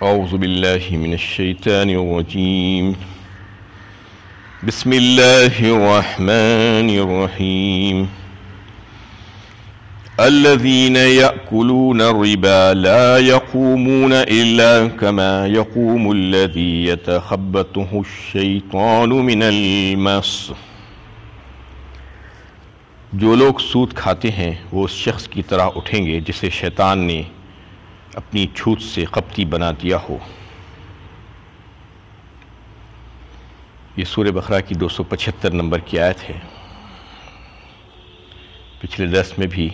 اعوذ باللہ من الشیطان الرجیم بسم اللہ الرحمن الرحیم الذين يأكلون الربا لا يقومون إلا كما يقوم الذي يتخبطه الشيطان من المس۔ جو لوگ سود کھاتے ہیں وہ اس شخص کی طرح اٹھیں گے جسے شیطان نے اپنی چھوت سے قبطی بنا دیا ہو۔ یہ سورہ بقرہ کی 275 نمبر کی آیت ہے۔ پچھلے درس میں بھی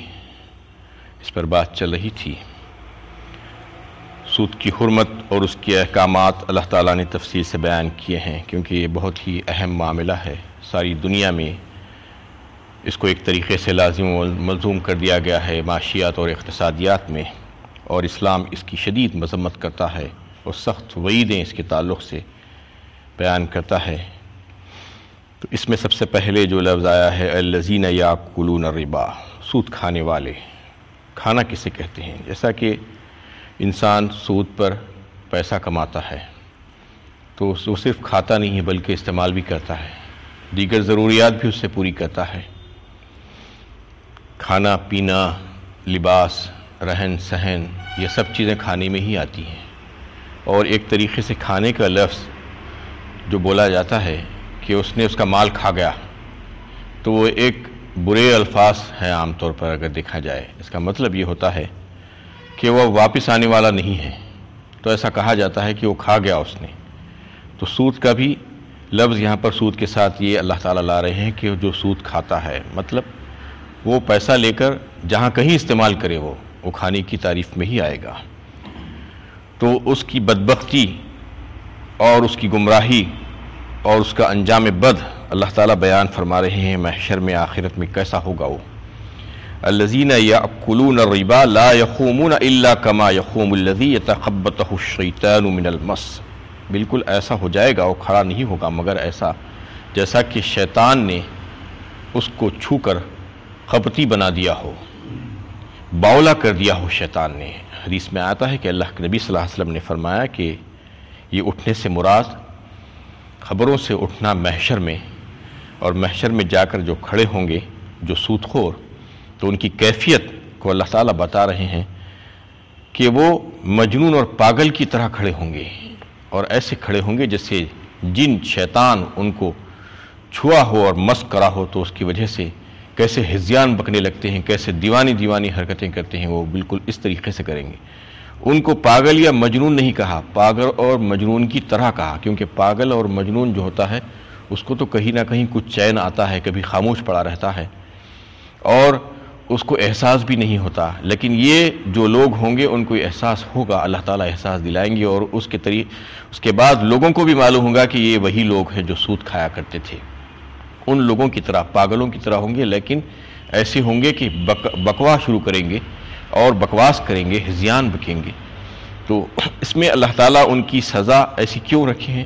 اس پر بات چل رہی تھی۔ سود کی حرمت اور اس کے احکامات اللہ تعالیٰ نے تفصیل سے بیان کیے ہیں، کیونکہ یہ بہت ہی اہم معاملہ ہے۔ ساری دنیا میں اس کو ایک طریقے سے لازم و ملزوم کر دیا گیا ہے معاشیات اور اقتصادیات میں، اور اسلام اس کی شدید مذمت کرتا ہے اور سخت وعیدیں اس کے تعلق سے بیان کرتا ہے۔ تو اس میں سب سے پہلے جو لفظ آیا ہے الذین یاکلون الربا، سود کھانے والے۔ کھانا کسے کہتے ہیں؟ جیسا کہ انسان سود پر پیسہ کماتا ہے تو وہ صرف کھاتا نہیں ہے بلکہ استعمال بھی کرتا ہے، دیگر ضروریات بھی اس سے پوری کرتا ہے۔ کھانا پینا، لباس، رہن سہن، یہ سب چیزیں کھانے میں ہی آتی ہیں، اور ایک طریقے سے کھانے کا لفظ جو بولا جاتا ہے کہ اس نے اس کا مال کھا گیا، تو وہ ایک برے الفاظ ہیں عام طور پر اگر دیکھا جائے۔ اس کا مطلب یہ ہوتا ہے کہ وہ واپس آنے والا نہیں ہے، تو ایسا کہا جاتا ہے کہ وہ کھا گیا اس نے۔ تو سود کا بھی لفظ یہاں پر سود کے ساتھ یہ اللہ تعالیٰ لا رہے ہیں کہ جو سود کھاتا ہے، مطلب وہ پیسہ لے کر جہاں کہیں استعمال کرے وہ کھانے کی تعریف میں ہی آئے گا۔ تو اس کی بدبختی اور اس کی گمراہی اور اس کا انجام بد اللہ تعالیٰ بیان فرما رہے ہیں محشر میں، آخرت میں کیسا ہوگا وہ۔ الذین یأکلون الربا لا یقومون الا کما یقوم الذی یتخبطہ الشیطان من المس۔ بالکل ایسا ہو جائے گا، وہ کھڑا نہیں ہوگا مگر ایسا جیسا کہ شیطان نے اس کو چھو کر قبطی بنا دیا ہو، باولا کر دیا ہو شیطان نے۔ حدیث میں آتا ہے کہ اللہ کے نبی صلی اللہ علیہ وسلم نے فرمایا کہ یہ اٹھنے سے مراد خبروں سے اٹھنا محشر میں، اور محشر میں جا کر جو کھڑے ہوں گے جو سود خور، تو ان کی کیفیت کو اللہ تعالیٰ بتا رہے ہیں کہ وہ مجنون اور پاگل کی طرح کھڑے ہوں گے، اور ایسے کھڑے ہوں گے جیسے جن شیطان ان کو چھوا ہو اور مس کرا ہو، تو اس کی وجہ سے کیسے ہذیان بکنے لگتے ہیں، کیسے دیوانی حرکتیں کرتے ہیں، وہ بالکل اس طریقے سے کریں گے۔ ان کو پاگل یا مجنون نہیں کہا، پاگل اور مجنون کی طرح کہا، کیونکہ پاگل اور مجنون جو ہوتا ہے اس کو تو کہیں نہ کہیں کچھ چین آتا ہے، کبھی خاموش پڑا رہتا ہے اور اس کو احساس بھی نہیں ہوتا، لیکن یہ جو لوگ ہوں گے ان کو احساس ہوگا، اللہ تعالیٰ احساس دلائیں گے، اور اس کے بعد لوگوں کو بھی معلوم ہوگا کہ یہ وہی لوگ ہیں جو سود کھایا کرتے تھے۔ ان لوگوں کی طرح، پاگلوں کی طرح ہوں گے، لیکن ایسے ہوں گے کہ بکواس شروع کریں گے اور بکواس کریں گے، ہذیان بکیں گے۔ تو اس میں اللہ تعالیٰ ان کی سزا ایسی کیوں رکھے ہیں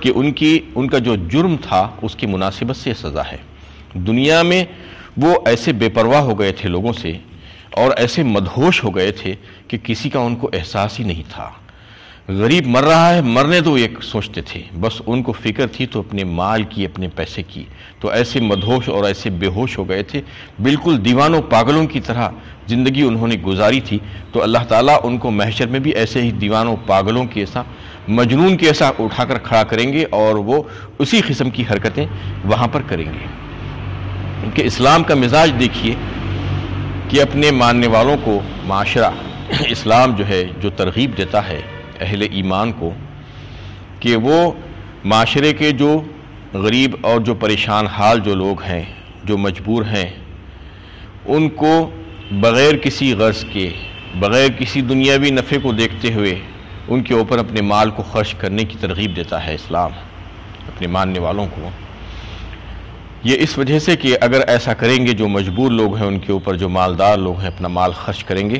کہ ان کا جو جرم تھا اس کی مناسبت سے سزا ہے۔ دنیا میں وہ ایسے بے پرواہ ہو گئے تھے لوگوں سے، اور ایسے مدہوش ہو گئے تھے کہ کسی کا ان کو احساس ہی نہیں تھا۔ غریب مر رہا ہے، مرنے تو ایک سوچتے تھے، بس ان کو فکر تھی تو اپنے مال کی، اپنے پیسے کی۔ تو ایسے مدہوش اور ایسے بے ہوش ہو گئے تھے، بالکل دیوانوں پاگلوں کی طرح زندگی انہوں نے گزاری تھی۔ تو اللہ تعالیٰ ان کو محشر میں بھی ایسے ہی دیوانوں پاگلوں کے ایسا، مجنون کے ایسا اٹھا کر کھڑا کریں گے، اور وہ اسی قسم کی حرکتیں وہاں پر کریں گے۔ کیونکہ اسلام کا مزاج دیکھیے کہ اپنے ماننے والوں کو معاشرہ، اسلام جو ہے جو ترغیب دیتا ہے اہل ایمان کو کہ وہ معاشرے کے جو غریب اور جو پریشان حال جو لوگ ہیں، جو مجبور ہیں، ان کو بغیر کسی غرض کے، بغیر کسی دنیاوی نفع کو دیکھتے ہوئے ان کے اوپر اپنے مال کو خرچ کرنے کی ترغیب دیتا ہے اسلام اپنے ماننے والوں کو۔ یہ اس وجہ سے کہ اگر ایسا کریں گے، جو مجبور لوگ ہیں ان کے اوپر، جو مالدار لوگ ہیں اپنا مال خرچ کریں گے،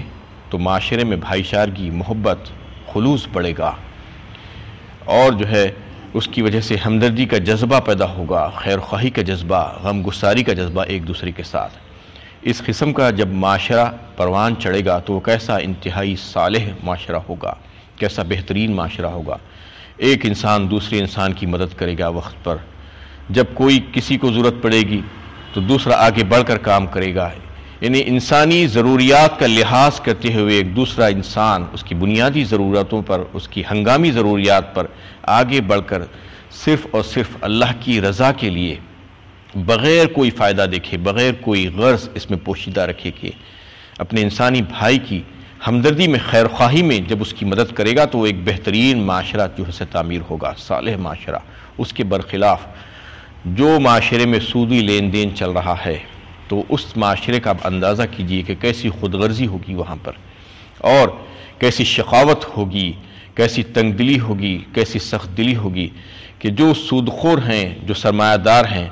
تو معاشرے میں بھائی چارگی، محبت، خلوص بڑھے گا، اور جو ہے اس کی وجہ سے ہمدردی کا جذبہ پیدا ہوگا، خیر خواہی کا جذبہ، غم گساری کا جذبہ ایک دوسرے کے ساتھ۔ اس قسم کا جب معاشرہ پروان چڑھے گا تو وہ کیسا انتہائی صالح معاشرہ ہوگا، کیسا بہترین معاشرہ ہوگا۔ ایک انسان دوسرے انسان کی مدد کرے گا وقت پر، جب کوئی کسی کو ضرورت پڑے گی تو دوسرا آگے بڑھ کر کام کرے گا، یعنی انسانی ضروریات کا لحاظ کرتے ہوئے ایک دوسرا انسان اس کی بنیادی ضرورتوں پر، اس کی ہنگامی ضروریات پر آگے بڑھ کر صرف اور صرف اللہ کی رضا کے لیے بغیر کوئی فائدہ دیکھے، بغیر کوئی غرض اس میں پوشیدہ رکھے کہ اپنے انسانی بھائی کی ہمدردی میں، خیر خواہی میں جب اس کی مدد کرے گا تو وہ ایک بہترین معاشرہ جو ہے تعمیر ہوگا، صالح معاشرہ۔ اس کے برخلاف جو معاشرے میں سودی لین دین چل رہا ہے تو اس معاشرے کا آپ اندازہ کیجئے کہ کیسی خود غرضی ہوگی وہاں پر، اور کیسی شقاوت ہوگی، کیسی تنگ دلی ہوگی، کیسی سخت دلی ہوگی کہ جو سودخور ہیں، جو سرمایہ دار ہیں،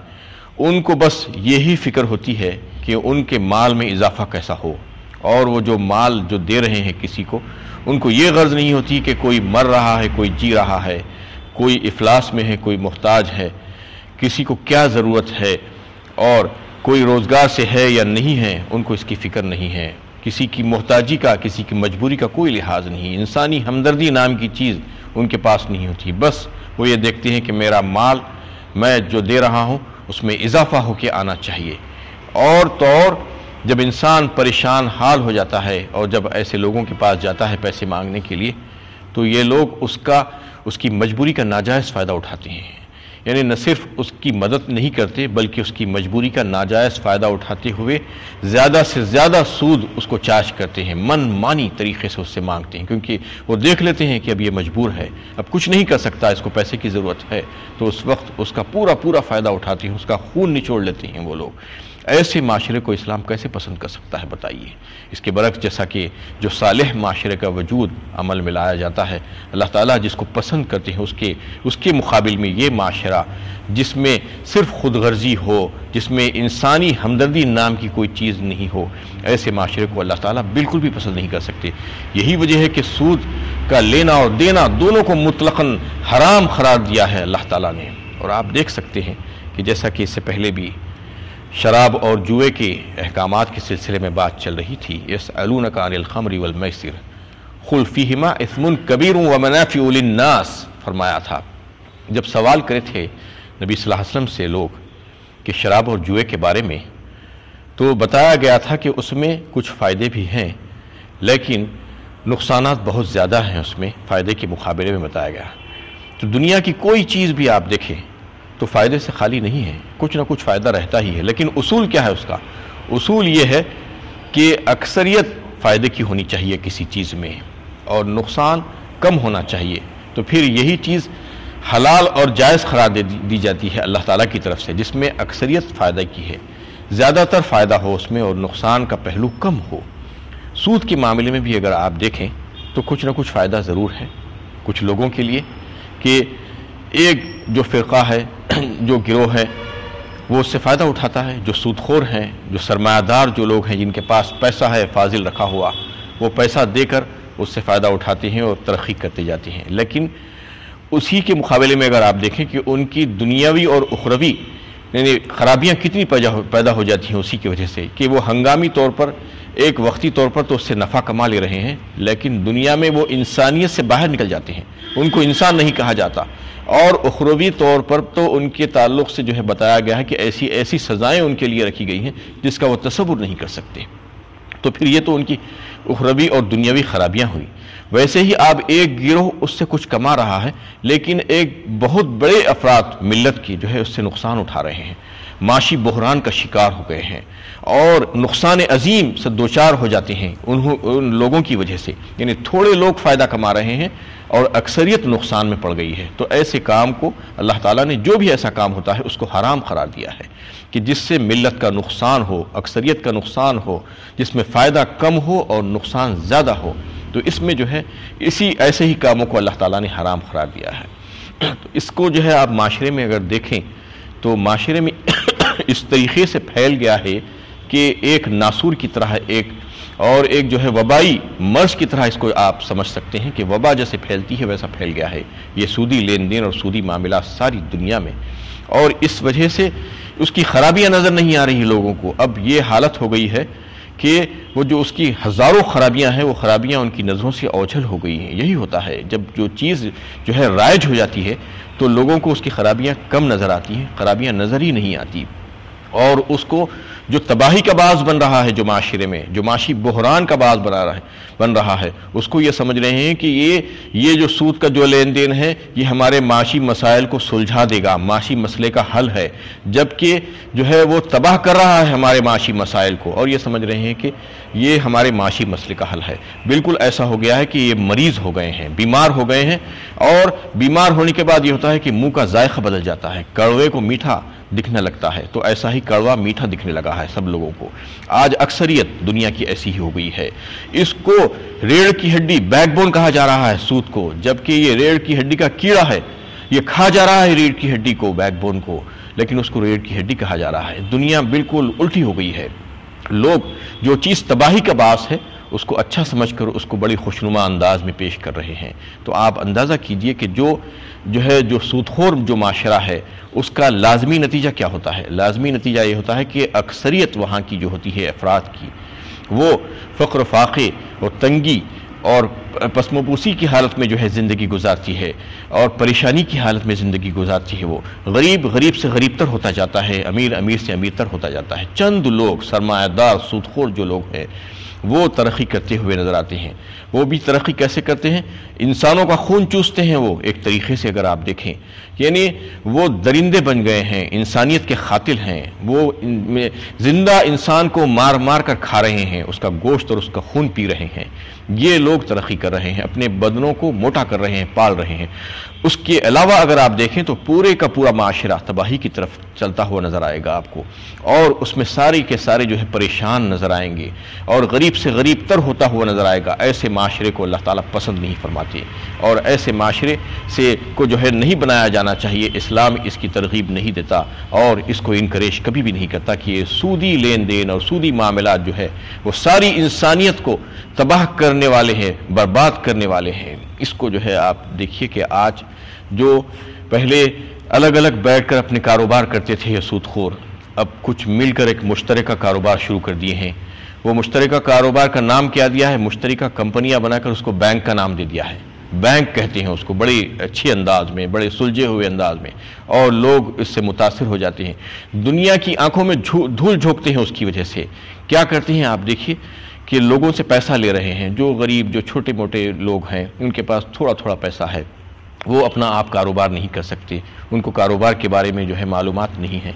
ان کو بس یہی فکر ہوتی ہے کہ ان کے مال میں اضافہ کیسا ہو، اور وہ جو مال جو دے رہے ہیں کسی کو، ان کو یہ غرض نہیں ہوتی کہ کوئی مر رہا ہے، کوئی جی رہا ہے، کوئی افلاس میں ہے، کوئی محتاج ہے، کسی کو کیا ضرورت ہے اور کوئی روزگار سے ہے یا نہیں ہے، ان کو اس کی فکر نہیں ہے۔ کسی کی محتاجی کا، کسی کی مجبوری کا کوئی لحاظ نہیں، انسانی ہمدردی نام کی چیز ان کے پاس نہیں ہوتی۔ بس وہ یہ دیکھتے ہیں کہ میرا مال میں جو دے رہا ہوں اس میں اضافہ ہو کے آنا چاہیے۔ اور تو اور جب انسان پریشان حال ہو جاتا ہے اور جب ایسے لوگوں کے پاس جاتا ہے پیسے مانگنے کے لیے تو یہ لوگ اس کی مجبوری کا ناجائز فائدہ اٹھاتے ہیں، یعنی نہ صرف اس کی مدد نہیں کرتے بلکہ اس کی مجبوری کا ناجائز فائدہ اٹھاتے ہوئے زیادہ سے زیادہ سود اس کو چارج کرتے ہیں، من مانی طریقے سے اس سے مانگتے ہیں، کیونکہ وہ دیکھ لیتے ہیں کہ اب یہ مجبور ہے، اب کچھ نہیں کر سکتا، اس کو پیسے کی ضرورت ہے، تو اس وقت اس کا پورا فائدہ اٹھاتے ہیں، اس کا خون نچوڑ لیتے ہیں وہ لوگ۔ ایسے معاشرے کو اسلام کیسے پسند کر سکتا ہے بتائیے؟ اس کے برعکس جیسا کہ جو صالح معاشرے کا وجود عمل میں لایا جاتا ہے، اللہ تعالیٰ جس کو پسند کرتے ہیں اس کے مقابل میں یہ معاشرہ جس میں صرف خود غرضی ہو، جس میں انسانی ہمدردی نام کی کوئی چیز نہیں ہو، ایسے معاشرے کو اللہ تعالیٰ بالکل بھی پسند نہیں کر سکتے۔ یہی وجہ ہے کہ سود کا لینا اور دینا دونوں کو مطلقاً حرام قرار دیا ہے اللہ تعالیٰ نے۔ اور آپ دیکھ سکتے ہیں کہ جیسا کہ اس سے پہلے بھی شراب اور جوئے کے احکامات کے سلسلے میں بات چل رہی تھی، یسألونک عن الخمر والمیسر قل فیہما اثم کبیر ومنافع للناس، فرمایا تھا جب سوال کرے تھے نبی صلی اللہ علیہ وسلم سے لوگ کہ شراب اور جوئے کے بارے میں، تو بتایا گیا تھا کہ اس میں کچھ فائدے بھی ہیں لیکن نقصانات بہت زیادہ ہیں، اس میں فائدے کے مقابلے میں بتایا گیا۔ تو دنیا کی کوئی چیز بھی آپ دیکھیں تو فائدے سے خالی نہیں ہے، کچھ نہ کچھ فائدہ رہتا ہی ہے، لیکن اصول کیا ہے اس کا؟ اصول یہ ہے کہ اکثریت فائدے کی ہونی چاہیے کسی چیز میں اور نقصان کم ہونا چاہیے، تو پھر یہی چیز حلال اور جائز قرار دی جاتی ہے اللہ تعالیٰ کی طرف سے، جس میں اکثریت فائدہ کی ہے، زیادہ تر فائدہ ہو اس میں اور نقصان کا پہلو کم ہو۔ سود کے معاملے میں بھی اگر آپ دیکھیں تو کچھ نہ کچھ فائدہ ضرور ہے کچھ لوگوں کے لیے، کہ ایک جو فرقہ ہے، جو گروہ ہے، وہ اس سے فائدہ اٹھاتا ہے، جو سودخور ہیں، جو سرمایہ دار جو لوگ ہیں جن کے پاس پیسہ ہے فاضل رکھا ہوا، وہ پیسہ دے کر اس سے فائدہ اٹھاتے ہیں اور ترقی کرتے جاتے ہیں۔ لیکن اسی کے مقابلے میں اگر آپ دیکھیں کہ ان کی دنیاوی اور اخروی یعنی خرابیاں کتنی پیدا ہو جاتی ہیں اسی کی وجہ سے کہ وہ ہنگامی طور پر، ایک وقتی طور پر تو اس سے نفع کما لے رہے ہیں، لیکن دنیا میں وہ انسانیت سے باہر نکل جاتے ہیں، ان کو انسان نہیں کہا جاتا، اور اخروی طور پر تو ان کے تعلق سے جو ہے بتایا گیا ہے کہ ایسی سزائیں ان کے لیے رکھی گئی ہیں جس کا وہ تصور نہیں کر سکتے۔ تو پھر یہ تو ان کی اخروی اور دنیاوی خرابیاں ہوئی۔ ویسے ہی آپ ایک گروہ اس سے کچھ کما رہا ہے لیکن ایک بہت بڑے افراد ملت کی جو ہے اس سے نقصان اٹھا رہے ہیں، معاشی بحران کا شکار ہو گئے ہیں اور نقصان عظیم سے دوچار ہو جاتے ہیں ان لوگوں کی وجہ سے، یعنی تھوڑے لوگ فائدہ کما رہے ہیں اور اکثریت نقصان میں پڑ گئی ہے۔ تو ایسے کام کو اللہ تعالیٰ نے، جو بھی ایسا کام ہوتا ہے اس کو حرام قرار دیا ہے کہ جس سے ملت کا نقصان ہو، اکثریت کا نقصان ہو، جس میں فائدہ کم ہو اور نقصان زیادہ ہو، تو اس میں جو ہے ایسے ہی کاموں کو اللہ تعالیٰ نے حرام قرار دیا ہے۔ تو اس کو جو ہے آپ معاشرے میں اگر دیکھیں تو معاشرے میں اس طریقے سے پھیل گیا ہے کہ ایک ناسور کی طرح ایک جو ہے وبائی مرض کی طرح اس کو آپ سمجھ سکتے ہیں کہ وبا جیسے پھیلتی ہے ویسا پھیل گیا ہے یہ سودی لین دین اور سودی معاملات ساری دنیا میں، اور اس وجہ سے اس کی خرابیاں نظر نہیں آ رہی لوگوں کو۔ اب یہ حالت ہو گئی ہے کہ وہ جو اس کی ہزاروں خرابیاں ہیں وہ خرابیاں ان کی نظروں سے اوجھل ہو گئی ہیں۔ یہی ہوتا ہے جب جو چیز جو ہے رائج ہو جاتی ہے تو لوگوں کو اس کی خرابیاں کم نظر آتی ہیں، خرابیاں نظر ہی نہیں آتی، اور اس کو جو تباہی کا باعث بن رہا ہے، جو معاشرے میں جو معاشی بحران کا باعث بن رہا ہے، اس کو یہ سمجھ رہے ہیں کہ یہ جو سود کا جو لین دین ہے یہ ہمارے معاشی مسائل کو سلجھا دے گا، معاشی مسئلے کا حل ہے، جبکہ جو ہے وہ تباہ کر رہا ہے ہمارے معاشی مسائل کو، اور یہ سمجھ رہے ہیں کہ یہ ہمارے معاشی مسئلے کا حل ہے۔ بالکل ایسا ہو گیا ہے کہ یہ مریض ہو گئے ہیں، بیمار ہو گئے ہیں، اور بیمار ہونے کے بعد یہ ہوتا ہے کہ منہ کا ذائقہ بدل جاتا ہے، کڑوے کو میٹھا دکھنے لگتا ہے، تو ایسا ہی کڑوا میٹھا دکھنے لگا ہے سب لوگوں کو۔ آج اکثریت دنیا کی ایسی ہی ہو گئی ہے۔ اس کو ریڑھ کی ہڈی، بیک بون کہا جا رہا ہے سود کو، جبکہ یہ ریڑھ کی ہڈی کا کیڑا ہے، یہ کھا جا رہا ہے ریڑھ کی ہڈی کو، بیک بون کو، لیکن اس کو ریڑھ کی ہڈی کہا جا رہا ہے۔ دنیا بالکل الٹی ہو گئی ہے۔ لوگ جو چیز تباہی کا باعث ہے اس کو اچھا سمجھ کر اس کو بڑی خوشنما انداز میں پیش کر رہے ہیں۔ تو آپ اندازہ کیجئے کہ جو سودخور جو معاشرہ ہے اس کا لازمی نتیجہ کیا ہوتا ہے۔ لازمی نتیجہ یہ ہوتا ہے کہ اکثریت وہاں کی جو ہوتی ہے افراد کی، وہ فقر و فاقے اور تنگی اور پسموپوسی کی حالت میں جو ہے زندگی گزارتی ہے، اور پریشانی کی حالت میں زندگی گزارتی ہے۔ وہ غریب سے غریب تر ہوتا جاتا ہے، امیر سے امیر تر ہوتا جاتا ہے۔ چند لوگ سرمایہ دار سودخور جو لوگ ہیں وہ ترقی کرتے ہوئے نظر آتے ہیں۔ وہ بھی ترقی کیسے کرتے ہیں؟ انسانوں کا خون چوستے ہیں وہ، ایک طریقے سے اگر آپ دیکھیں، یعنی وہ درندے بن گئے ہیں، انسانیت کے قاتل ہیں، وہ زندہ انسان کو مار مار کر کھا رہے ہیں، اس کا گوشت اور اس کا خون پی رہے ہیں۔ یہ لوگ ترقی کر رہے ہیں، اپنے بدنوں کو موٹا کر رہے ہیں، پال رہے ہیں۔ اس کے علاوہ اگر آپ دیکھیں تو پورے کا پورا معاشرہ تباہی کی طرف چلتا ہوا نظر آئے گا آپ کو، اور اس میں سارے کے سارے جو ہے پریشان نظر آئیں گے، اور غریب سے غریب تر ہوتا ہوا نظر آئے گا۔ ایسے معاشرے کو اللہ تعالیٰ پسند نہیں فرماتے، اور ایسے معاشرے سے کو جو ہے نہیں بنایا جانا چاہیے۔ اسلام اس کی ترغیب نہیں دیتا، اور اس کو انکریج کبھی بھی نہیں کرتا کہ یہ سودی لین دین اور سودی معاملات جو ہے وہ ساری انسانیت کو تباہ کرنے والے ہیں، برباد کرنے والے ہیں۔ اس کو جو ہے آپ دیکھیے کہ آج جو پہلے الگ الگ بیٹھ کر اپنے کاروبار کرتے تھے یہ سودخور، اب کچھ مل کر ایک مشترکہ کاروبار شروع کر دیے ہیں۔ وہ مشترکہ کاروبار کا نام کیا دیا ہے؟ مشترکہ کمپنیاں بنا کر اس کو بینک کا نام دے دیا ہے۔ بینک کہتے ہیں اس کو، بڑے اچھے انداز میں، بڑے سلجھے ہوئے انداز میں، اور لوگ اس سے متاثر ہو جاتے ہیں، دنیا کی آنکھوں میں دھول جھونکتے ہیں اس کی وجہ سے۔ کیا کرتے ہیں آپ دیکھیے کہ لوگوں سے پیسہ لے رہے ہیں، جو غریب جو چھوٹے موٹے لوگ ہیں ان کے پاس تھوڑا تھوڑا پیسہ ہے، وہ اپنا آپ کاروبار نہیں کر سکتے، ان کو کاروبار کے بارے میں جو ہے معلومات نہیں ہے،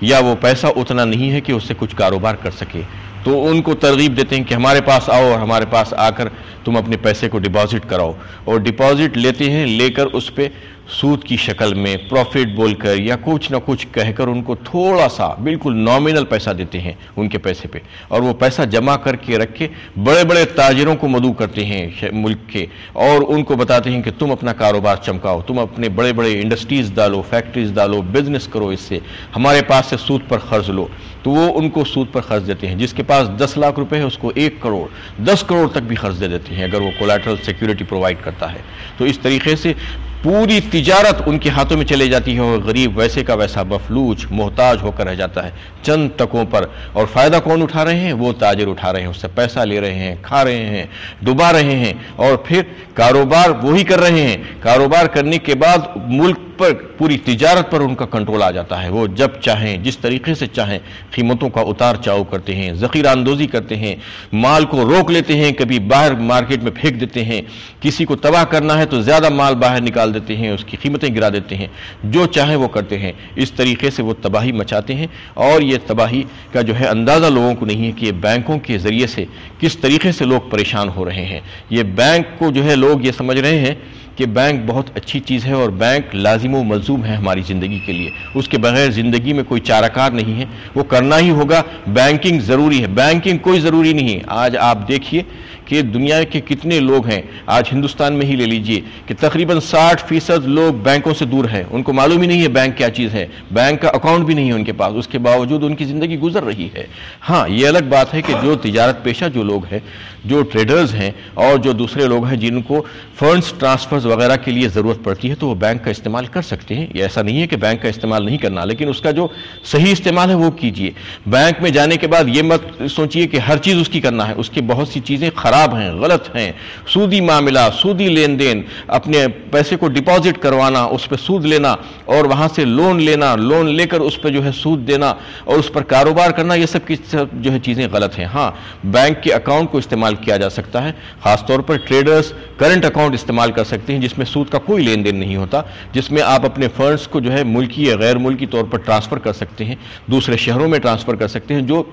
یا وہ پیسہ اتنا نہیں ہے کہ اس سے کچھ کاروبار کر سکے، تو ان کو ترغیب دیتے ہیں کہ ہمارے پاس آؤ اور ہمارے پاس آ کر تم اپنے پیسے کو ڈپازٹ کراؤ، اور ڈپازٹ لیتے ہیں، لے کر اس پہ سود کی شکل میں پروفٹ بول کر یا کچھ نہ کچھ کہہ کر ان کو تھوڑا سا بالکل نامینل پیسہ دیتے ہیں ان کے پیسے پہ، اور وہ پیسہ جمع کر کے رکھ کے بڑے بڑے تاجروں کو مدعو کرتے ہیں ملک کے، اور ان کو بتاتے ہیں کہ تم اپنا کاروبار چمکاؤ، تم اپنے بڑے بڑے انڈسٹریز ڈالو، فیکٹریز ڈالو، بزنس کرو، اس سے ہمارے پاس سے سود پر قرض لو، تو وہ ان کو سود پر قرض دیتے ہیں۔ جس کے پاس 10 لاکھ روپے ہے اس کو 1 کروڑ 10 کروڑ تک بھی قرض دے دیتے ہیں اگر وہ کولیٹرل سیکیورٹی پرووائڈ کرتا ہے۔ تو اس طریقے سے پوری تجارت ان کے ہاتھوں میں چلے جاتی ہے، اور غریب ویسے کا ویسا مفلوج محتاج ہو کر رہ جاتا ہے چند ٹکوں پر، اور فائدہ کون اٹھا رہے ہیں؟ وہ تاجر اٹھا رہے ہیں، اس سے پیسہ لے رہے ہیں، کھا رہے ہیں، ڈبا رہے ہیں، اور پھر کاروبار وہی کر رہے ہیں۔ کاروبار کرنے کے بعد ملک پر، پوری تجارت پر ان کا کنٹرول آ جاتا ہے، وہ جب چاہیں جس طریقے سے چاہیں قیمتوں کا اتار چڑھاؤ کرتے ہیں، ذخیرہ اندوزی کرتے ہیں، مال کو روک لیتے ہیں، کبھی باہر مارکیٹ میں پھینک دیتے ہیں، کسی کو تباہ کرنا ہے تو زیادہ مال باہر نکال دیتے ہیں، اس کی قیمتیں گرا دیتے ہیں، جو چاہیں وہ کرتے ہیں۔ اس طریقے سے وہ تباہی مچاتے ہیں، اور یہ تباہی کا جو ہے اندازہ لوگوں کو نہیں ہے کہ یہ بینکوں کے ذریعے سے کس طریقے سے لوگ پریشان ہو رہے ہیں۔ یہ بینک کو جو ہے لوگ یہ سمجھ رہے ہیں کہ بینک بہت اچھی چیز ہے، اور بینک لازم و ملزوم ہے ہماری زندگی کے لیے، اس کے بغیر زندگی میں کوئی چارہ کار نہیں ہے، وہ کرنا ہی ہوگا، بینکنگ ضروری ہے۔ بینکنگ کوئی ضروری نہیں ہے۔ آج آپ دیکھیے کہ دنیا کے کتنے لوگ ہیں، آج ہندوستان میں ہی لے لیجئے کہ تقریباً 60% لوگ بینکوں سے دور ہیں، ان کو معلوم ہی نہیں ہے بینک کیا چیز ہے، بینک کا اکاؤنٹ بھی نہیں ہے ان کے پاس، اس کے باوجود ان کی زندگی گزر رہی ہے۔ ہاں یہ الگ بات ہے کہ جو تجارت پیشہ جو لوگ ہیں، جو ٹریڈرز ہیں اور جو دوسرے لوگ ہیں جن کو فنڈز ٹرانسفرز وغیرہ کے لیے ضرورت پڑتی ہے تو وہ بینک کا استعمال کر سکتے ہیں، یہ ایسا نہیں ہے کہ بینک کا استعمال نہیں کرنا، لیکن اس کا جو صحیح استعمال ہے وہ کیجئے۔ بینک میں جانے کے بعد یہ مت سوچئے کہ ہر چیز اس کی کرنا ہے، اس کی بہت سی چیزیں خراب ہیں، غلط ہیں، سودی معاملہ، سودی لین دین، اپنے پیسے کو ڈپازٹ کروانا، اس پہ سود لینا اور وہاں سے لون لینا، لون لے کر اس پہ جو ہے سود دینا اور اس پر کاروبار کرنا، یہ سب کی جو ہے چیزیں غلط ہیں۔ ہاں بینک کے اکاؤنٹ کو استعمال کیا جا سکتا ہے، خاص طور پر ٹریڈرز کرنٹ اکاؤنٹ استعمال کر سکتے ہیں جس میں سود کا کوئی لین دین نہیں ہوتا، جس میں آپ اپنے فنڈز کو جو ہے ملکی یا غیر ملکی طور پر ٹرانسفر کر سکتے ہیں، دوسرے شہروں میں ٹرانسفر کر سکتے ہیں، جو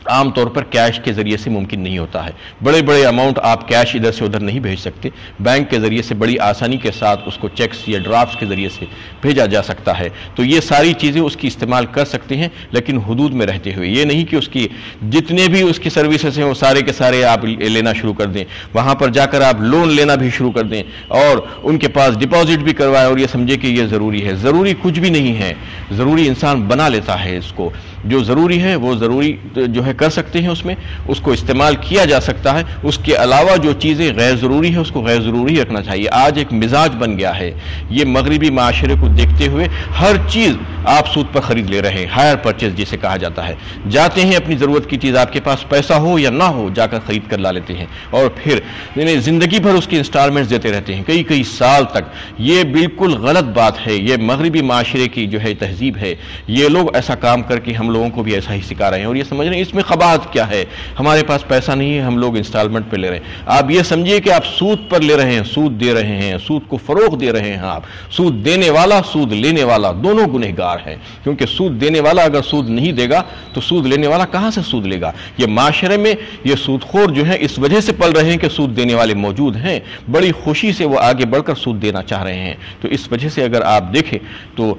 عام طور پر کیش کے ذریعے سے ممکن نہیں ہوتا ہے۔ بڑے بڑے اماؤنٹ آپ کیش ادھر سے ادھر نہیں بھیج سکتے، بینک کے ذریعے سے بڑی آسانی کے ساتھ اس کو چیکس یا ڈرافٹس کے ذریعے سے بھیجا جا سکتا ہے۔ تو یہ ساری چیزیں اس کی استعمال کر سکتے ہیں، لیکن حدود میں رہتے ہوئے، یہ نہیں کہ اس کی جتنے بھی اس کی سروسز ہیں وہ سارے کے سارے آپ لینا شروع کر دیں، وہاں پر جا کر آپ لون لینا بھی شروع کر دیں اور ان کے پاس ڈپازٹ بھی کروائیں اور یہ سمجھے کہ یہ ضروری ہے۔ ضروری کچھ بھی نہیں ہے، ضروری انسان بنا لیتا ہے اس کو، جو ضروری ہے وہ ضروری جو ہے کر سکتے ہیں، اس میں اس کو استعمال کیا جا سکتا ہے، اس کے علاوہ جو چیزیں غیر ضروری ہے اس کو غیر ضروری رکھنا چاہیے۔ آج ایک مزاج بن گیا ہے، یہ مغربی معاشرے کو دیکھتے ہوئے ہر چیز آپ سود پر خرید لے رہے ہیں، ہائر پرچیز جسے کہا جاتا ہے، جاتے ہیں اپنی ضرورت کی چیز، آپ کے پاس پیسہ ہو یا نہ ہو جا کر خرید کر لا لیتے ہیں اور پھر زندگی بھر اس کی انسٹالمنٹس دیتے رہتے ہیں، کئی سال تک۔ یہ بالکل غلط بات ہے، یہ مغربی معاشرے کی جو ہے تہذیب ہے، یہ لوگ ایسا کام کر کے ہم لوگوں کو بھی ایسا ہی سکھا رہے ہیں اور یہ سمجھ رہے ہیں اس میں قباحت کیا ہے، ہمارے پاس پیسہ نہیں ہے، ہم لوگ انسٹالمنٹ پہ لے رہے ہیں۔ آپ یہ سمجھیے کہ آپ سود پر لے رہے ہیں، سود دے رہے ہیں، سود کو فروغ دے رہے ہیں، آپ سود دینے والا، سود لینے والا دونوں گنہگار ہیں، کیونکہ سود دینے والا اگر سود نہیں دے گا تو سود لینے والا کہاں سے سود لے گا؟ یہ معاشرے میں یہ سود خور جو ہیں اس وجہ سے پل رہے ہیں کہ سود دینے والے موجود ہیں، بڑی خوشی سے وہ آگے بڑھ کر سود دینا چاہ رہے ہیں۔ تو اس وجہ سے اگر آپ دیکھیں تو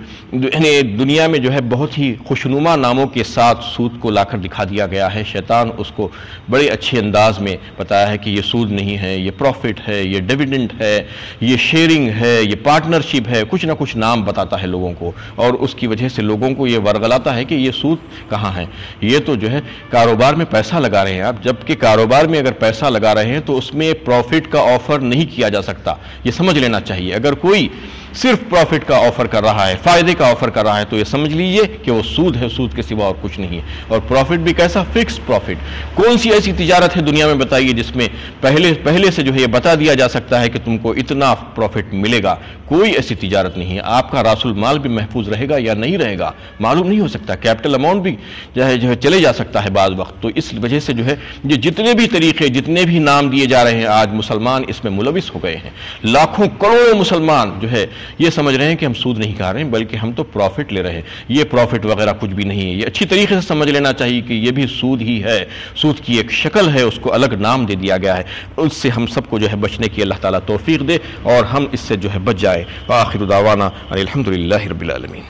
دنیا میں جو ہے بہت ہی خوشنما ناموں کے ساتھ سود کو لا کر دکھا دیا گیا ہے، شیطان اس کو بڑے اچھے انداز میں بتایا ہے کہ یہ سود نہیں ہے، یہ پروفٹ ہے، یہ ڈیویڈنڈ ہے، یہ شیئرنگ ہے، یہ پارٹنرشپ ہے، کچھ نہ کچھ نام بتاتا ہے لوگوں کو اور اس کی وجہ سے لوگوں کو یہ ورغلاتا ہے کہ یہ سود کہاں ہے، یہ تو جو ہے کاروبار میں پیسہ لگا رہے ہیں آپ، جبکہ کاروبار میں اگر پیسہ لگا رہے ہیں تو اس میں پروفٹ کا آفر نہیں کیا جا سکتا، یہ سمجھ لینا چاہیے۔ اگر کوئی صرف پروفٹ کا آفر کر رہا ہے، فائدے کا آفر کر رہا ہے تو یہ سمجھ لیجئے کہ وہ سود ہے، سود کے سوا اور کچھ نہیں ہے۔ اور پروفٹ بھی کیسا؟ Fix profit. کون سی ایسی تجارت ہے دنیا میں بتائیے جس میں پہلے سے جو ہے یہ بتا دیا جا سکتا ہے کہ تم کو اتنا پروفٹ ملے گا؟ کوئی ایسی تجارت نہیں ہے۔ آپ کا راس المال بھی محفوظ رہے گا یا نہیں رہے گا معلوم نہیں ہو سکتا، کیپٹل اماؤنٹ بھی جو ہے چلے جا سکتا ہے بعض وقت۔ تو اس وجہ سے جو ہے یہ جتنے بھی طریقے، جتنے بھی نام دیے جا رہے ہیں، آج مسلمان اس میں ملوث ہو گئے ہیں، لاکھوں کروڑوں مسلمان جو ہے یہ سمجھ رہے ہیں کہ ہم سود نہیں کھا رہے ہیں بلکہ ہم تو پروفٹ لے رہے ہیں۔ یہ پروفٹ وغیرہ کچھ بھی نہیں ہے، یہ اچھی طریقے سے سمجھ لینا چاہیے کہ یہ بھی سود ہی ہے، سود کی ایک شکل ہے، اس کو الگ نام دے دیا گیا ہے۔ اس سے ہم سب کو جو ہے بچنے کی اللہ تعالیٰ توفیق دے اور ہم اس سے جو ہے بچ جائے۔ وآخر دعوانا الحمدللہ رب العالمین۔